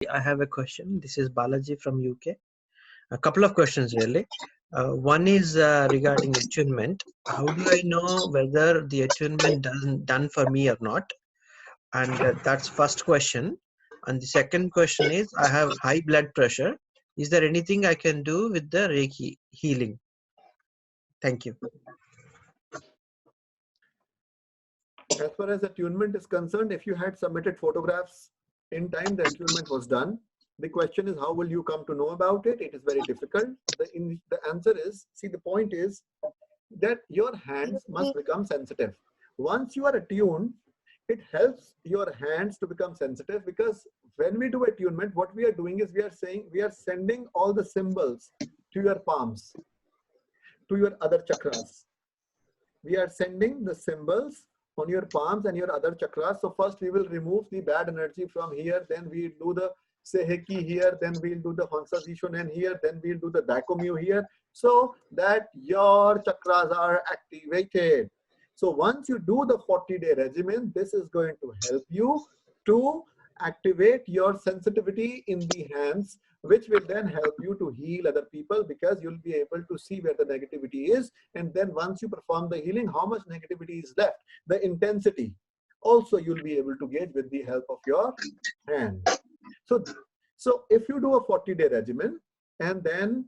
I have a question. This is Balaji from UK. A couple of questions really. One is regarding attunement. How do I know whether the attunement done for me or not? And that's first question. And the second question is, I have high blood pressure. Is there anything I can do with the Reiki healing? Thank you. As far as attunement is concerned, if you had submitted photographs in time, the attunement was done. The question is, how will you come to know about it? It is very difficult. The answer is, see, the point is that your hands must become sensitive. Once you are attuned, it helps your hands to become sensitive, because when we do attunement, what we are doing is we are sending all the symbols to your palms, to your other chakras. We are sending the symbols on your palms and your other chakras. So first we will remove the bad energy from here, then we'll do the Seheki here, then we'll do the Hansa Zishonen here, then we'll do the Daikomu here, so that your chakras are activated. So once you do the 40-day regimen, this is going to help you to activate your sensitivity in the hands, which will then help you to heal other people, because you'll be able to see where the negativity is. And then once you perform the healing, how much negativity is left, the intensity also you'll be able to gauge with the help of your hand. So if you do a 40-day regimen and then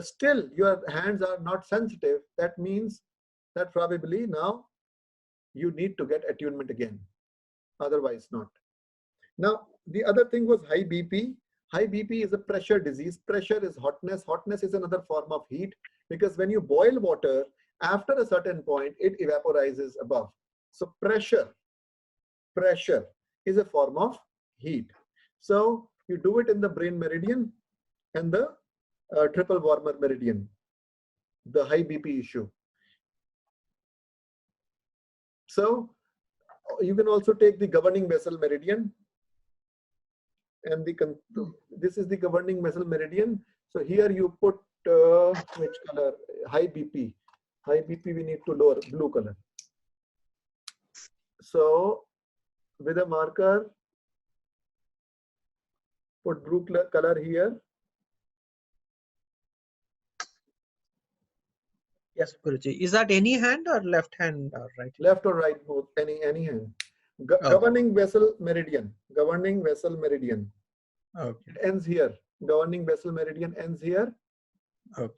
still your hands are not sensitive, that means that probably now you need to get attunement again, otherwise not. Now, the other thing was high BP. High BP is a pressure disease. Pressure is hotness. Hotness is another form of heat, because when you boil water, after a certain point, it evaporizes above. So pressure is a form of heat. So you do it in the brain meridian and the triple warmer meridian, the high BP issue. So you can also take the governing vessel meridian, and this is the governing vessel meridian. So here you put which color? High BP. High BP we need to lower, blue color. So with a marker, put blue color here. Yes, Guruji. Is that any hand or left hand or right? Left or right, both, any hand. Governing vessel meridian. Governing vessel meridian. Okay. It ends here. Governing vessel meridian ends here. Okay.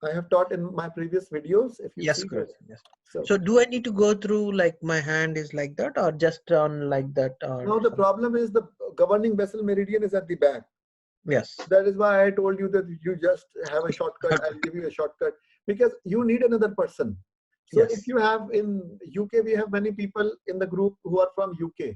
I have taught in my previous videos. If you yes, see Guruji, yes. So do I need to go through like my hand is like that, or just on like that? Or now the problem is the governing vessel meridian is at the back. Yes. That is why I told you that you just have a shortcut. I'll give you a shortcut, because you need another person. So yes. if you have in UK, we have many people in the group who are from UK.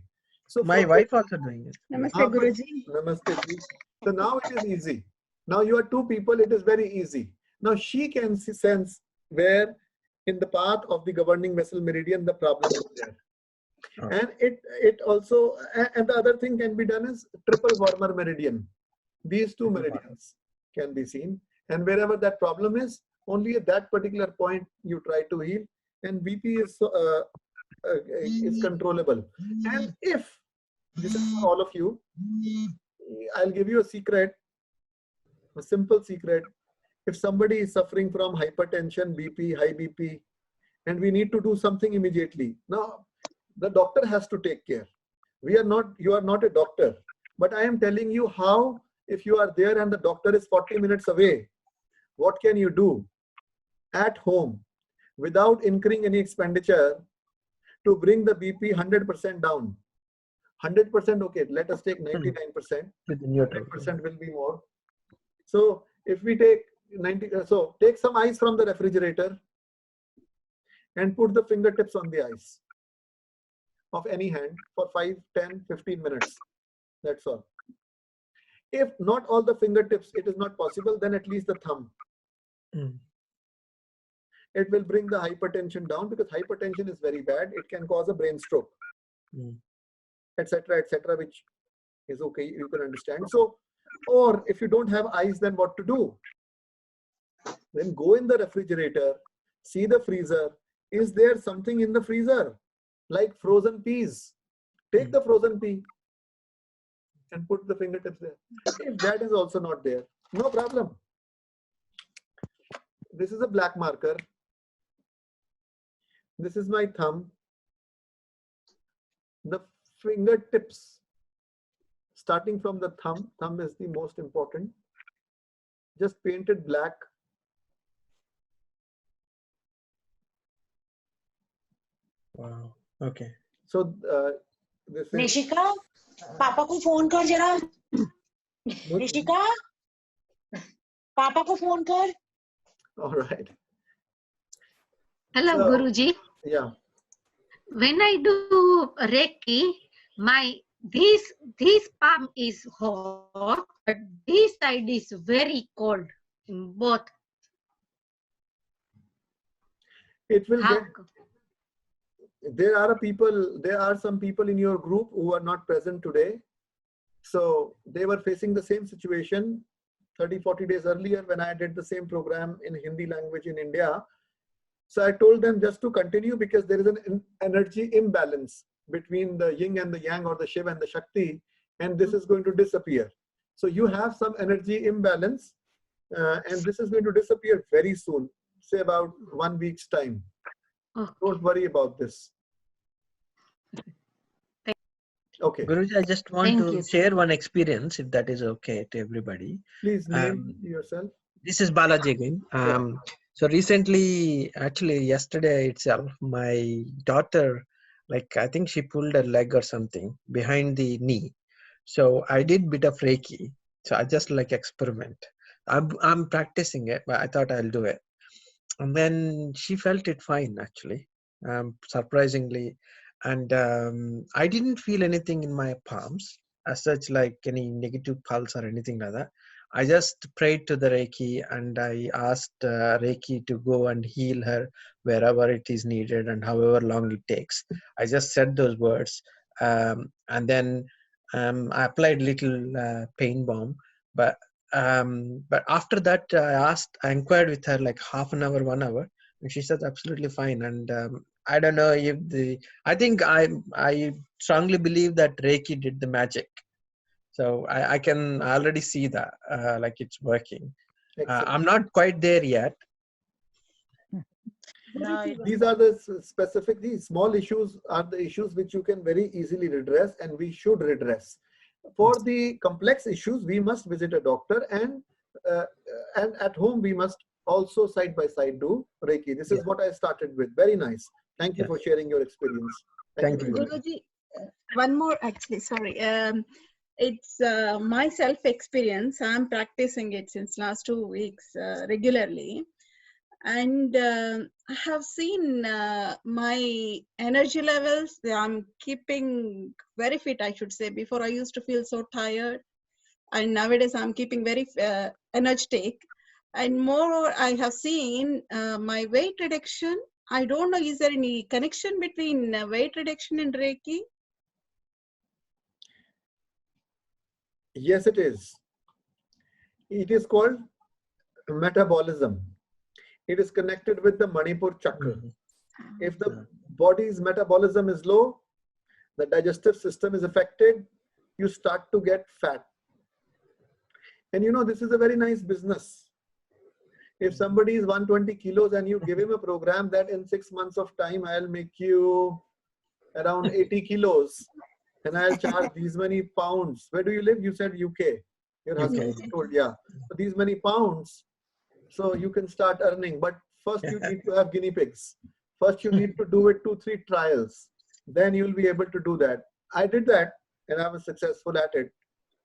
So my wife also doing it. Namaste, Guruji. Namaste. So now it is easy. Now you are two people. It is very easy. Now she can sense where in the path of the governing vessel meridian the problem is there. Okay. And it also, and the other thing can be done is triple warmer meridian. These two meridians can be seen, and wherever that problem is, only at that particular point you try to heal, and BP is controllable. And if this is for all of you, I'll give you a secret, a simple secret. If somebody is suffering from hypertension, BP, high BP, and we need to do something immediately, now the doctor has to take care. You are not a doctor, but I am telling you how. If you are there and the doctor is 40 minutes away, what can you do at home without incurring any expenditure to bring the BP 100% down? 100%, okay, let us take 99%. 100% will be more. So if we take 90, so take some ice from the refrigerator and put the fingertips on the ice of any hand for 5, 10, 15 minutes. That's all. If not all the fingertips, it is not possible, then at least the thumb. It will bring the hypertension down, because hypertension is very bad. It can cause a brain stroke, etc., which is okay, you can understand. So, or if you don't have eyes, then what to do? Then go in the refrigerator, see the freezer. Is there something in the freezer like frozen peas? Take the frozen pea. and put the fingertips there. If that is also not there, no problem. This is a black marker. This is my thumb. The fingertips, starting from the thumb is the most important. Just paint it black. Wow. Okay. So this is Nishika, Papa ko phone kar jara. Nishika, Papa ko phone kar. all right. Hello, So, Guruji. Yeah. When I do Reiki, this palm is hot, but this side is very cold. Both. It will How? get. There are some people in your group who are not present today. So they were facing the same situation 30-40 days earlier when I did the same program in Hindi language in India. So I told them just to continue because there is an energy imbalance between the yin and the yang, or the Shiv and the Shakti, and this is going to disappear. So you have some energy imbalance and this is going to disappear very soon, say about 1 week's time. Okay. Don't worry about this. Okay. Guruji, I just want Thank to you, sir. share one experience, if that is okay to everybody. Please name yourself. This is Balaji again. So recently, actually yesterday itself, my daughter, like I think she pulled her leg or something behind the knee. So I did bit of Reiki. So I just like experiment. I'm practicing it, but I thought I'll do it. And then she felt it fine actually, surprisingly. And I didn't feel anything in my palms as such, like any negative pulse or anything like that. I just prayed to the Reiki and I asked Reiki to go and heal her wherever it is needed and however long it takes. I just said those words, and then I applied little pain balm. But after that, I inquired with her like half an hour, 1 hour, and she said absolutely fine. And I don't know if I think I strongly believe that Reiki did the magic. So I can already see that like it's working. I'm not quite there yet. No, These are the these small issues are the issues which you can very easily redress, and we should redress. For the complex issues, we must visit a doctor, and at home we must also side by side do Reiki. This is what I started with. Very nice. Thank you for sharing your experience. Thank you. Guruji, one more actually, sorry. It's my self-experience. I'm practicing it since last 2 weeks regularly. And I have seen my energy levels. I'm keeping very fit, I should say. Before I used to feel so tired. And nowadays I'm keeping very energetic. And moreover, I have seen my weight reduction. I don't know, is there any connection between weight reduction and Reiki? Yes, it is. It is called metabolism. It is connected with the Manipur chakra. If the body's metabolism is low, the digestive system is affected, you start to get fat. And you know, this is a very nice business. If somebody is 120 kilos and you give him a program that in 6 months of time, I'll make you around 80 kilos and I'll charge these many pounds. Where do you live? You said UK. Your husband told, yeah. So these many pounds, so you can start earning. But first you need to have guinea pigs. First you need to do it 2-3 trials. Then you'll be able to do that. I did that and I was successful at it.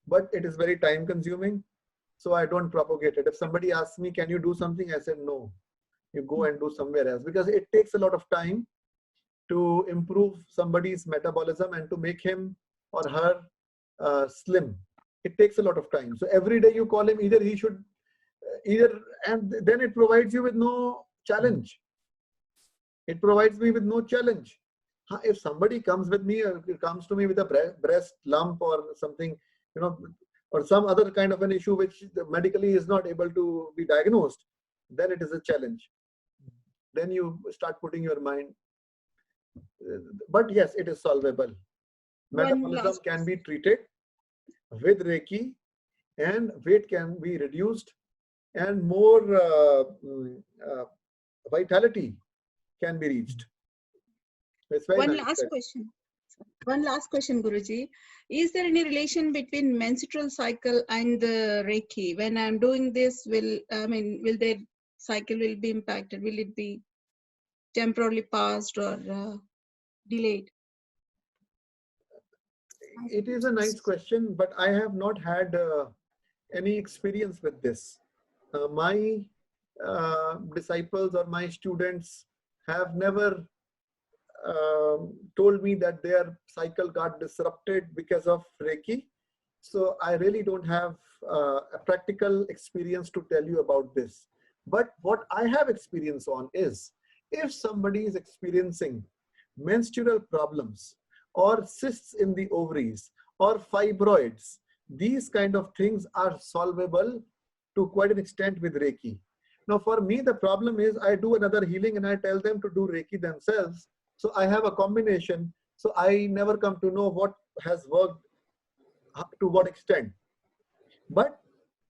But it is very time consuming. So I don't propagate it. If somebody asks me, can you do something? I said, no, you go and do somewhere else, because it takes a lot of time to improve somebody's metabolism and to make him or her slim. It takes a lot of time. So every day you call him, either he should, and then it provides you with no challenge. It provides me with no challenge. If somebody comes with me or comes to me with a breast lump or something, you know, or some other kind of an issue which medically is not able to be diagnosed, then it is a challenge. Then you start putting your mind. But yes, it is solvable. Metabolism can be treated with Reiki, and weight can be reduced, and more vitality can be reached. It's very One nice. last question. One last question, Guruji. Is there any relation between menstrual cycle and the Reiki? When I'm doing this, will their cycle will be impacted? Will it be temporarily paused or delayed? It is a nice question, but I have not had any experience with this. My disciples or my students have never told me that their cycle got disrupted because of Reiki. So I really don't have a practical experience to tell you about this. But what I have experience on is, if somebody is experiencing menstrual problems or cysts in the ovaries or fibroids, these kind of things are solvable to quite an extent with Reiki. Now for me, the problem is I do another healing and I tell them to do Reiki themselves. So I have a combination. So I never come to know what has worked to what extent. But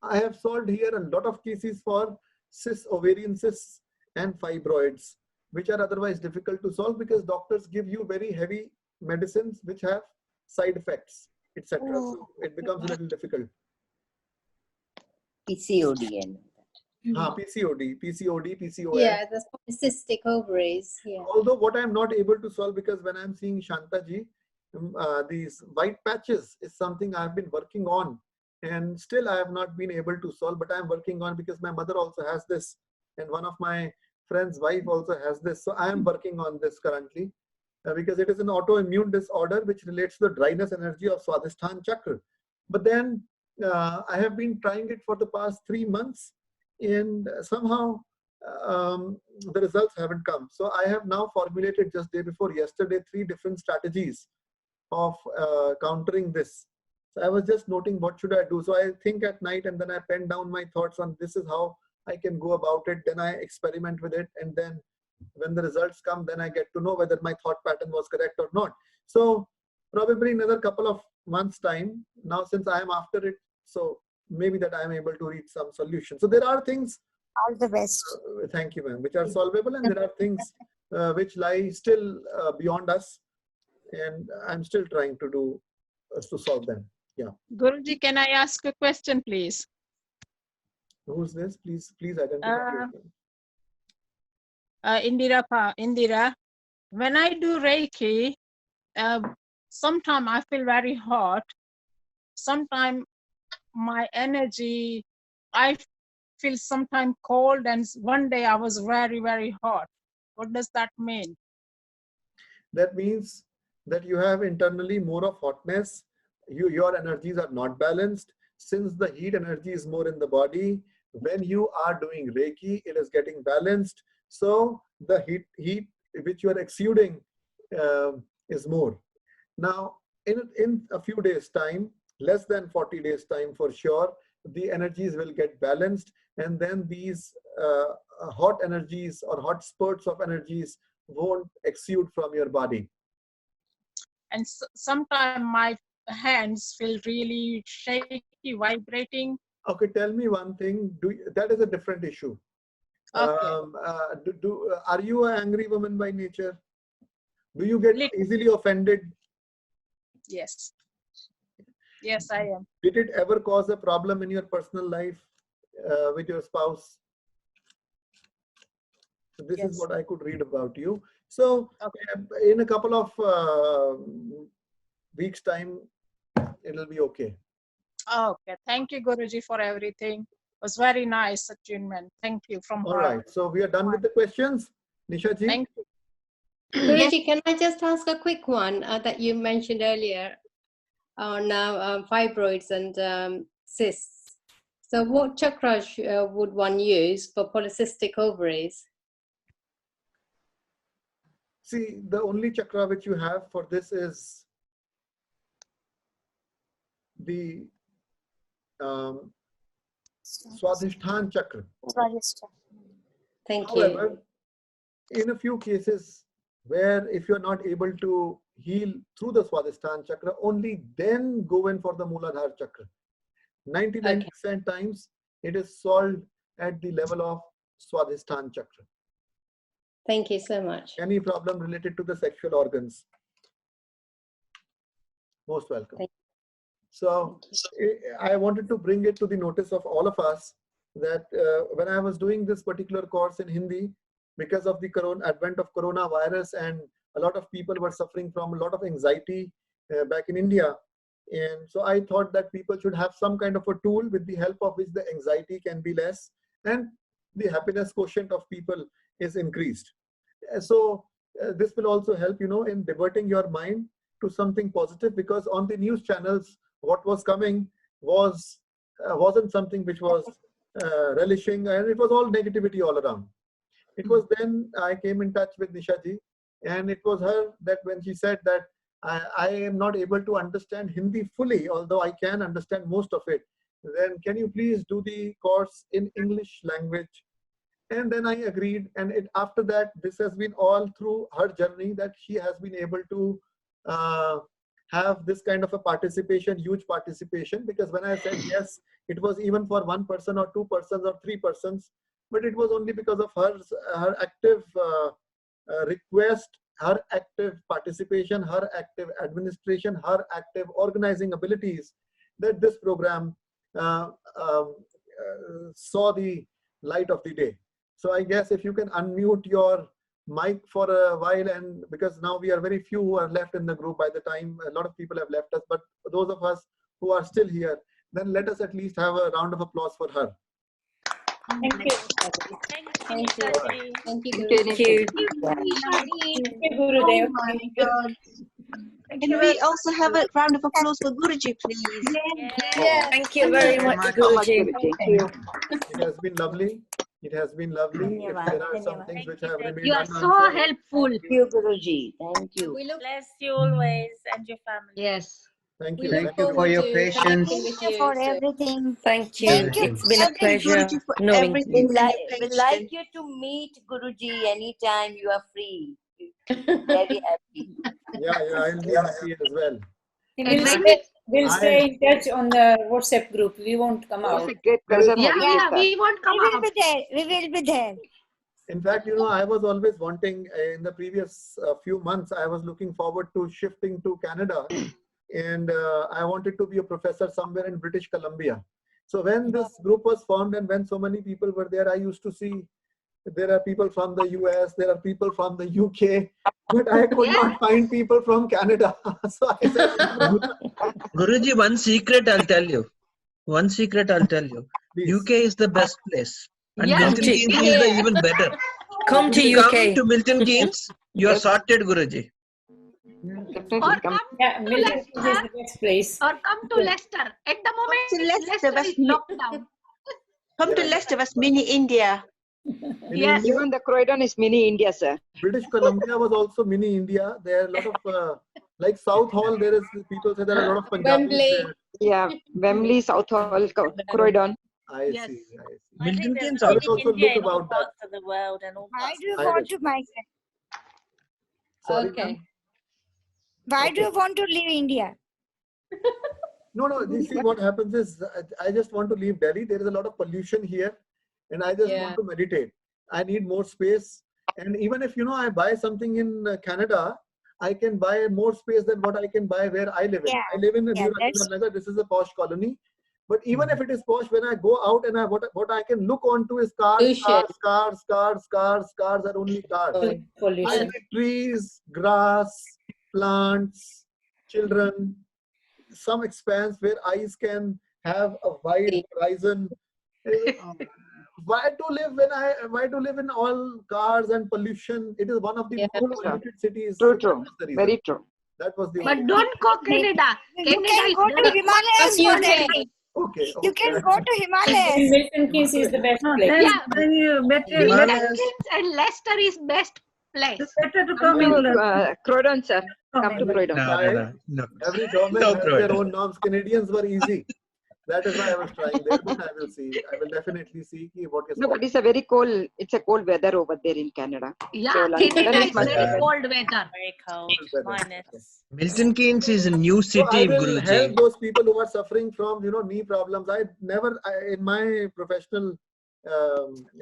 I have solved here a lot of cases for cysts, ovarian cysts and fibroids, which are otherwise difficult to solve because doctors give you very heavy medicines which have side effects, etc. So it becomes a little difficult. PCOD and PCOD, PCOS. yeah, that's polycystic ovaries. Yeah. Although what I'm not able to solve, because when I'm seeing Shantaji, these white patches is something I've been working on, and still I have not been able to solve, but I'm working on, because my mother also has this and one of my friend's wife also has this. So I am working on this currently because it is an autoimmune disorder which relates to the dryness energy of Swadhisthana chakra. But then I have been trying it for the past 3 months, and somehow the results haven't come. So I have now formulated just day before yesterday 3 different strategies of countering this. So I was just noting what should I do. So I think at night and then I pen down my thoughts on this is how I can go about it. Then I experiment with it, and then when the results come, then I get to know whether my thought pattern was correct or not. So probably another couple of months time now, since I am after it, so maybe that I am able to reach some solution. So there are things, All the best. thank you ma'am, which are solvable, and there are things which lie still beyond us, and I'm still trying to do to solve them. Yeah. Guruji, can I ask a question, please? Who's this? Please identify yourself. Indira, when I do Reiki, sometimes I feel very hot. Sometimes my energy, I feel sometimes cold, and one day I was very, very hot. What does that mean? That means that you have internally more of hotness. Your energies are not balanced. Since the heat energy is more in the body, when you are doing Reiki, it is getting balanced. So the heat which you are exuding is more. Now, in a few days' time, less than 40 days' time for sure, the energies will get balanced, and then these hot energies or hot spurts of energies won't exude from your body. And sometimes my hands feel really shaky, vibrating. Okay, tell me one thing. That is a different issue. Okay. Are you an angry woman by nature? Do you get easily offended? Yes. Yes, I am. Did it ever cause a problem in your personal life with your spouse? So this is what I could read about you. So in a couple of weeks' time, it'll be okay. Okay. Thank you, Guruji, for everything. It was very nice attunement. Thank you from All right. So we are done with the questions. Nisha ji? Thank you. Guruji, can I just ask a quick one that you mentioned earlier on fibroids and cysts? So what chakra would one use for polycystic ovaries? See, the only chakra which you have for this is the Swadhisthana chakra. Thank However, you. in a few cases, where if you're not able to heal through the Swadhisthana chakra, only then go in for the Mooladhara chakra. 99% times it is solved at the level of Swadhisthana chakra. Thank you so much. Any problem related to the sexual organs? Most welcome. So I wanted to bring it to the notice of all of us that when I was doing this particular course in Hindi, because of the advent of coronavirus, and a lot of people were suffering from a lot of anxiety back in India. And so I thought that people should have some kind of a tool with the help of which the anxiety can be less and the happiness quotient of people is increased. So this will also help, in diverting your mind to something positive, because on the news channels, what was coming wasn't something which was relishing, and it was all negativity all around. It was then I came in touch with Nisha ji, and it was her that when she said that I am not able to understand Hindi fully, although I can understand most of it, then can you please do the course in English language? And then I agreed, and after that, this has been all through her journey that she has been able to have this kind of a participation, huge participation, because when I said yes, it was even for 1 person or 2 persons or 3 persons, but it was only because of her active request, her active participation, her active administration, her active organizing abilities, that this program saw the light of the day. So I guess if you can unmute your mic for a while, and because now we are very few who are left in the group, by the time a lot of people have left us, but for those of us who are still here, then let us at least have a round of applause for her. Thank you. Thank you. Thank you. Thank you. Oh my God. Can we also have a round of applause for Guruji, please? Yeah. Thank you very much, Guruji. Thank you. It has been lovely. It has been lovely. If there are some things which have remained You are unanswered, so helpful. Thank you, Guruji. Thank you. We look, Bless you always and your family. Yes. thank we you. look Thank you. forward for your to patience. connecting with you for soon. everything. Thank you. Thank you. It's been a Thank you, pleasure Guruji, for knowing everything. you. We'd like you to meet Guruji anytime you are free. Very happy. Yeah, I'll be happy as well. We'll stay in touch on the WhatsApp group. We won't come out. Yeah, we won't come out. We will be there. In fact, I was always wanting, in the previous few months, I was looking forward to shifting to Canada, and I wanted to be a professor somewhere in British Columbia. So when this group was formed and when so many people were there, I used to see there are people from the US, there are people from the UK, but I could not find people from Canada. So I said, Guruji, one secret I'll tell you. One secret I'll tell you. please. UK is the best place. And Yeah. Milton Keynes is the even better. Come to You come UK. to Milton Keynes, you are sorted, Guruji. Or come Yeah, to Milton is Leicester. the best place. Or come to Leicester. At the moment, to Leicester, Leicester is locked down. Come to Leicester, was mini India. In Yes. India, Even the Croydon is mini India, sir. British Columbia was also mini India. There are a lot of, like South Hall, there is, people say there are a lot of Punjabis Wembley. there. Yeah, Wembley, South Hall, Croydon. I Yes. see. I Milton think Keynes there's also also India look in all about that. parts of the world and all Why parts. do you I want will. to migrate? Sorry, Okay. ma'am? Why do you want to leave India? No, you see what happens is I just want to leave Delhi. There is a lot of pollution here and I just want to meditate. I need more space. And even if, I buy something in Canada, I can buy more space than what I can buy where I live in. Yeah, I live in New that's- Nagar. This is a posh colony. But even if it is posh, when I go out and what I can look onto is cars are only cars. I Pollution. need trees, grass, plants, children, some expanse where eyes can have a wide horizon. Why to live in all cars and pollution? It is one of the most polluted cities. True. That was the reason. Very true. That was the But only don't go Canada. You Canada can is go to very Himalayas for UK. that. Okay. You can go to Himalayas. Milton Keynes is the best place. Yeah, Milton Himalayas. Keynes and Leicester is best place. Croydon, sir. Come to Croydon. No. Every government No has Croydon. their own norms. Canadians were easy. That is why I was trying there, but I will see. I will definitely see what is. No, but it's a very cold. It's a cold weather over there in Canada. Yeah, So Canada London is is much very better. cold weather. Very cold. Minus. Milton Keynes is a new So I city, will Guruji. help those people who are suffering from knee problems. In my professional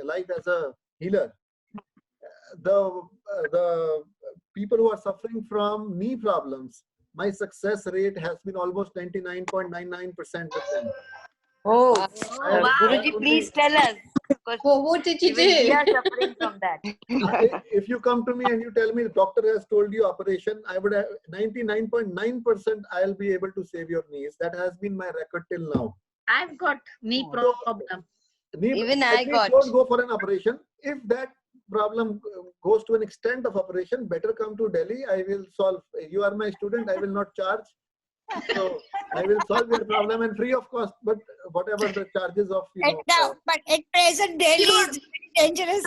life as a healer, the people who are suffering from knee problems, my success rate has been almost 99.99% with them. Oh, wow. Guruji, please tell us. What did you even we do? are suffering from that. If you come to me and you tell me the doctor has told you operation, I would have 99.9% I'll be able to save your knees. That has been my record till now. I've got knee problem. Even I got. Don't go for an operation. If that problem goes to an extent of operation, better come to Delhi. I will solve. You are my student. I will not charge. So I will solve your problem and free of cost. But whatever the charges of but at present Delhi is very dangerous.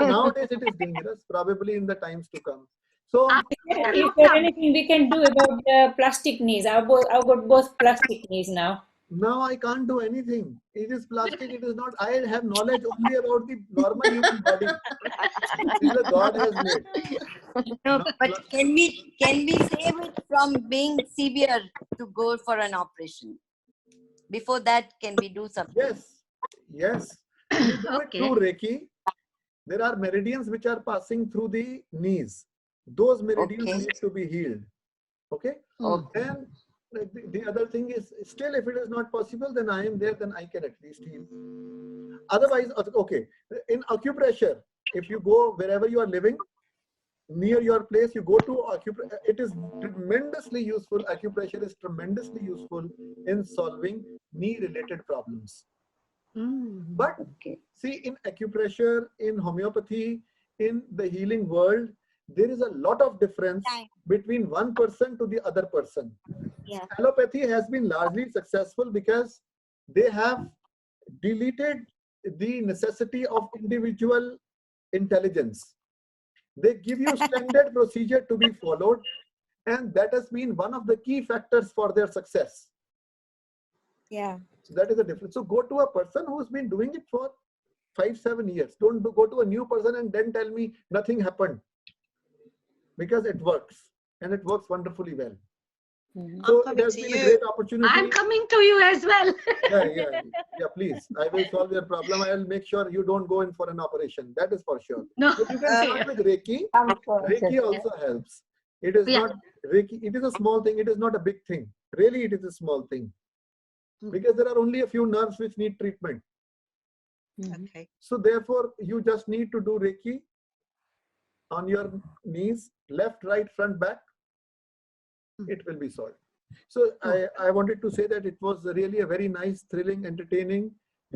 nowadays it is dangerous. Probably in the times to come. So Is there anything we can do about the plastic knees? I've got both plastic knees now. now I can't do anything. It is plastic. It is not. I have knowledge only about the normal human body. This is God has made. No, but can we save it from being severe to go for an operation? Before that, can we do something? Yes. You do it through Reiki. There are meridians which are passing through the knees. Those meridians need to be healed. Okay? And the other thing is, still if it is not possible, then I am there, then I can at least heal. Otherwise, okay, in acupressure, if you go wherever you are living, near your place, you go to acupressure. It is tremendously useful. Acupressure is tremendously useful in solving knee-related problems. But see, in acupressure, in homeopathy, in the healing world, there is a lot of difference between one person to the other person. Yeah. Allopathy has been largely successful because they have deleted the necessity of individual intelligence. They give you standard procedure to be followed, and that has been one of the key factors for their success. Yeah. So that is the difference. So go to a person who's been doing it for 5-7 years. Don't go to a new person and then tell me nothing happened. Because it works, and it works wonderfully well. So it has been a great opportunity. I'm coming to you as well. Yeah, please. I will solve your problem. I will make sure you don't go in for an operation. That is for sure. No. But you can start with Reiki. Reiki also helps. It is not Reiki. It is a small thing. It is not a big thing. Really, it is a small thing. Because there are only a few nerves which need treatment. Okay. So therefore, you just need to do Reiki on your knees, left, right, front, back. It will be solved. So I wanted to say that it was really a very nice, thrilling, entertaining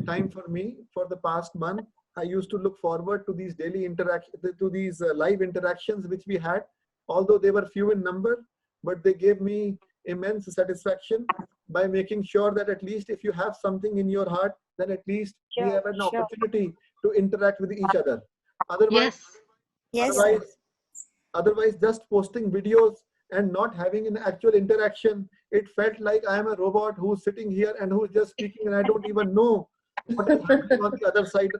time for me for the past month. I used to look forward to these daily interactions, to these live interactions which we had, although they were few in number, but they gave me immense satisfaction by making sure that at least if you have something in your heart, then at least we have an opportunity to interact with each other. Otherwise, just posting videos and not having an actual interaction, it felt like I am a robot who's sitting here and who's just speaking, and I don't even know what is happening on the other side.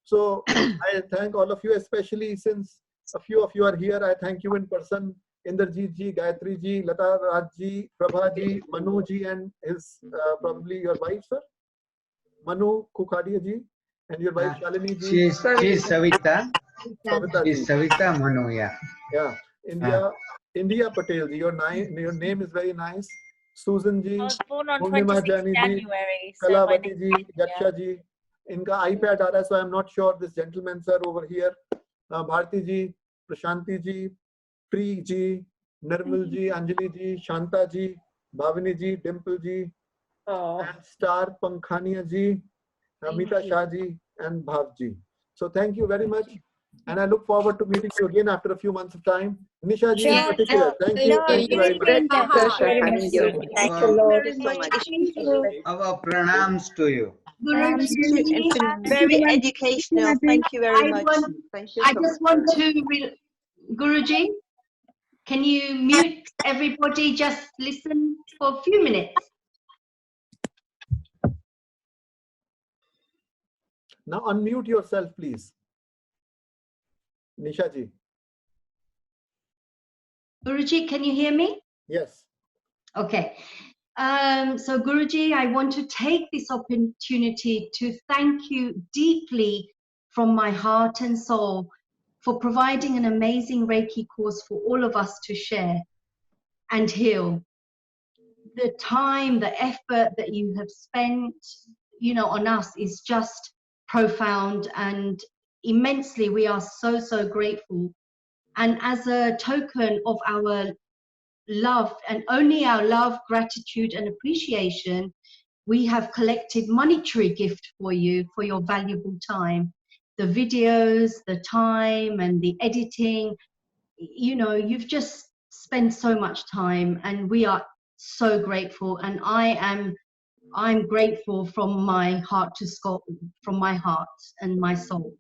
So I thank all of you, especially since a few of you are here. I thank you in person, Inderjeet ji, Gayatri ji, Lata Raj ji, Prabha ji, Manu ji, and his probably your wife, sir, Manu Kukhadia ji, and your wife Shalini ji. She's Savita. She's Savita Manu, Yeah, India Patel ji, your name is very nice. Susan ji, I was born on Purnima 26th Jani ji, January. So my Kalavati name ji, Yaksha ji. Inka iPad aa raha hai, so I'm not sure. This gentleman sir over here, Bharti ji, Prashanti ji, Pri ji, Nirmal ji, Anjali ji, Shanta ji, Bhavini ji, Dimple ji, and Star Pankhania ji, Amita Shah ji, and Bhav ji. So thank you very much. And I look forward to meeting you again after a few months of time. Nisha ji in particular, thank you very much. Thank you. Thank you very much. Our pranams to you. It's been very educational. Thank you very much. Thank you I so just much. want to, Guruji, can you mute everybody? Just listen for a few minutes. Now unmute yourself, please. Nisha ji. Guruji, can you hear me? Yes. Okay. So Guruji, I want to take this opportunity to thank you deeply from my heart and soul for providing an amazing Reiki course for all of us to share and heal. The time, the effort that you have spent, on us is just profound and immensely. We are so, so grateful. And as a token of our love, and only our love, gratitude, and appreciation, we have collected monetary gift for you for your valuable time. The videos, the time, and the editing, you've just spent so much time, and we are so grateful. And I'm grateful from my heart to from my heart and my soul.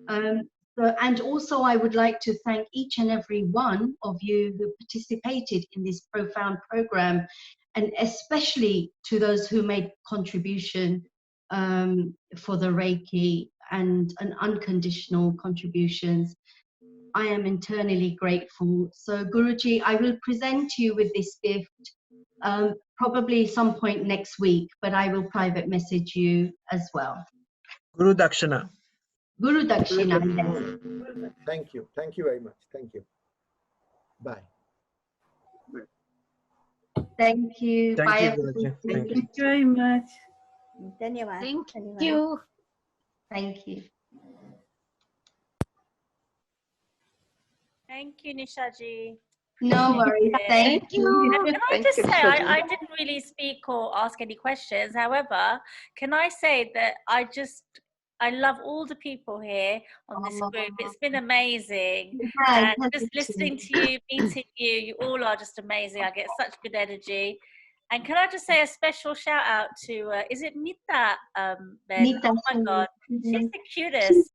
And also I would like to thank each and every one of you who participated in this profound program, and especially to those who made contribution for the Reiki and an unconditional contributions. I am eternally grateful. So Guruji, I will present you with this gift probably some point next week, but I will private message you as well. Guru Dakshana. Guru Dakshina. Thank you. Thank you very much. Thank you. Bye. Thank you. Thank Bye, you, everyone. Guruji. Thank you. Thank you very much. Thank Thank you. Thank you. Thank you, Nishaji. No worries. Thank you. And can I Thank just you, say, Nishaji. I didn't really speak or ask any questions. However, can I say that I love all the people here on this group. It's been amazing. And just listening to you, meeting you, you all are just amazing. I get such good energy. And can I just say a special shout out to, is it Mita? Ben? Nita, Oh my God, she's the She's cutest.